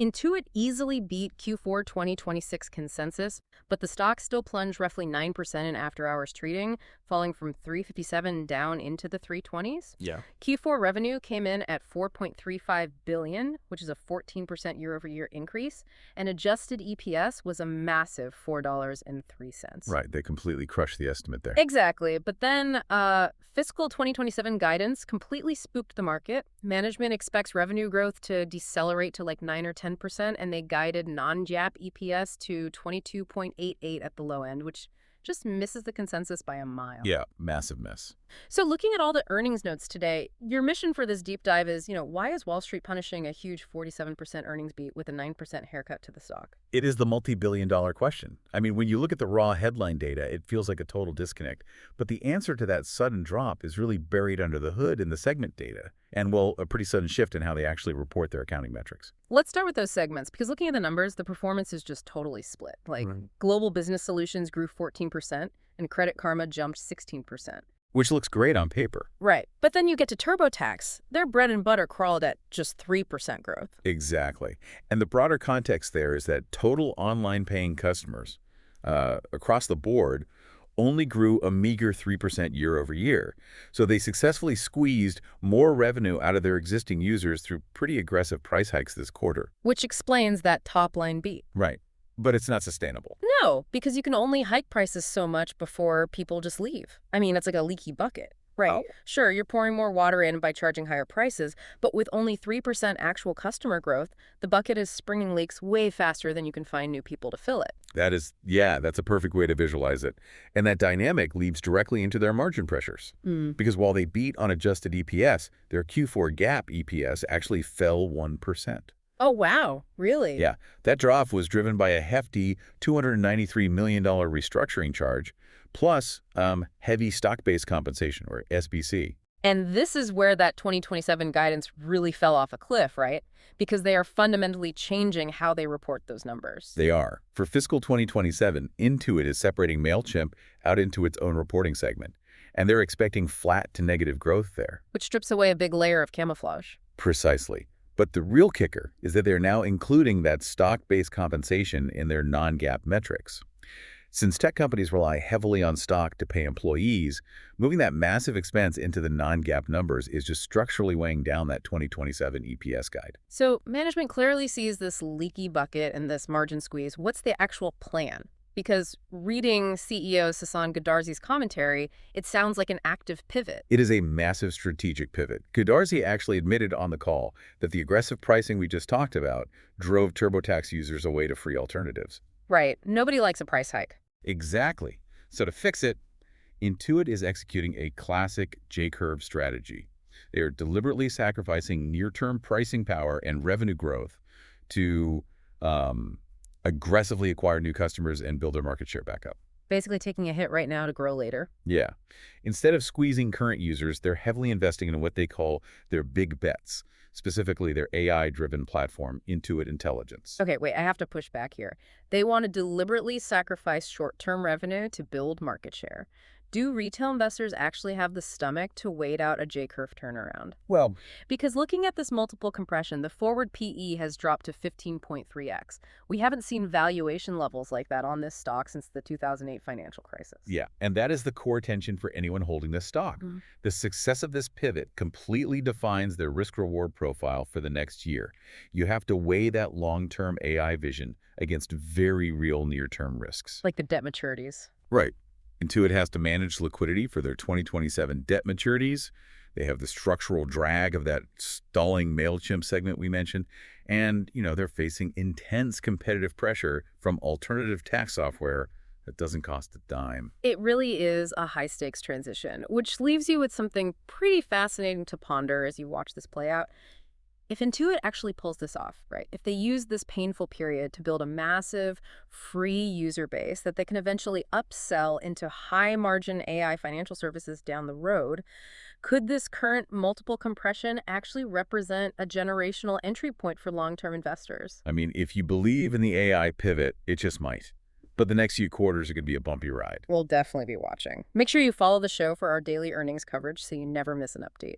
Intuit easily beat Q4 2026 consensus, but the stock still plunged roughly 9% in after-hours trading, falling from 357 down into the 320s. Yeah. Q4 revenue came in at $4.35 billion, which is a 14% year-over-year increase, and adjusted EPS was a massive $4.03. Right. They completely crushed the estimate there. Exactly. But then fiscal 2027 guidance completely spooked the market. Management expects revenue growth to decelerate to like 9 or 10%, and they guided non-GAAP EPS to 22.88 at the low end, which just misses the consensus by a mile. Yeah, massive miss. So looking at all the earnings notes today, your mission for this deep dive is, why is Wall Street punishing a huge 47% earnings beat with a 9% haircut to the stock? It is the multi-billion-dollar question. I mean, when you look at the raw headline data, it feels like a total disconnect. But the answer to that sudden drop is really buried under the hood in the segment data. And, well, a pretty sudden shift in how they actually report their accounting metrics. Let's start with those segments, because looking at the numbers, the performance is just totally split. Global Business Solutions grew 14%, and Credit Karma jumped 16%. Which looks great on paper. Right. But then you get to TurboTax. Their bread and butter crawled at just 3% growth. Exactly. And the broader context there is that total online paying customers across the board only grew a meager 3% year over year. So they successfully squeezed more revenue out of their existing users through pretty aggressive price hikes this quarter. Which explains that top-line beat. Right. But it's not sustainable. No, because you can only hike prices so much before people just leave. I mean, it's like a leaky bucket. Right. Oh. Sure, you're pouring more water in by charging higher prices, but with only 3% actual customer growth, the bucket is springing leaks way faster than you can find new people to fill it. That's a perfect way to visualize it. And that dynamic leads directly into their margin pressures. Because while they beat on adjusted EPS, their Q4 GAAP EPS actually fell 1%. Oh, wow. Really? Yeah. That drop was driven by a hefty $293 million restructuring charge, plus heavy stock-based compensation, or SBC. And this is where that 2027 guidance really fell off a cliff, right? Because they are fundamentally changing how they report those numbers. They are. For fiscal 2027, Intuit is separating MailChimp out into its own reporting segment, and they're expecting flat to negative growth there. Which strips away a big layer of camouflage. Precisely. But the real kicker is that they're now including that stock-based compensation in their non-GAAP metrics. Since tech companies rely heavily on stock to pay employees, moving that massive expense into the non-GAAP numbers is just structurally weighing down that 2027 EPS guide. So management clearly sees this leaky bucket and this margin squeeze. What's the actual plan? Because reading CEO Sasan Goodarzi's commentary, it sounds like an active pivot. It is a massive strategic pivot. Goodarzi actually admitted on the call that the aggressive pricing we just talked about drove TurboTax users away to free alternatives. Right. Nobody likes a price hike. Exactly. So to fix it, Intuit is executing a classic J-curve strategy. They are deliberately sacrificing near-term pricing power and revenue growth to aggressively acquire new customers and build their market share back up. Basically taking a hit right now to grow later. Yeah. Instead of squeezing current users, they're heavily investing in what they call their big bets, specifically their AI-driven platform, Intuit Intelligence. Okay, wait, I have to push back here. They want to deliberately sacrifice short-term revenue to build market share. Do retail investors actually have the stomach to wait out a J-curve turnaround? Well, because looking at this multiple compression, the forward PE has dropped to 15.3x. We haven't seen valuation levels like that on this stock since the 2008 financial crisis. Yeah, and that is the core tension for anyone holding this stock. The success of this pivot completely defines their risk-reward profile for the next year. You have to weigh that long-term AI vision against very real near-term risks. Like the debt maturities. Right. Intuit has to manage liquidity for their 2027 debt maturities. They have the structural drag of that stalling MailChimp segment we mentioned. And, they're facing intense competitive pressure from alternative tax software that doesn't cost a dime. It really is a high-stakes transition, which leaves you with something pretty fascinating to ponder as you watch this play out. If Intuit actually pulls this off, right, if they use this painful period to build a massive free user base that they can eventually upsell into high-margin AI financial services down the road, could this current multiple compression actually represent a generational entry point for long-term investors? I mean, if you believe in the AI pivot, it just might. But the next few quarters are going to be a bumpy ride. We'll definitely be watching. Make sure you follow the show for our daily earnings coverage so you never miss an update.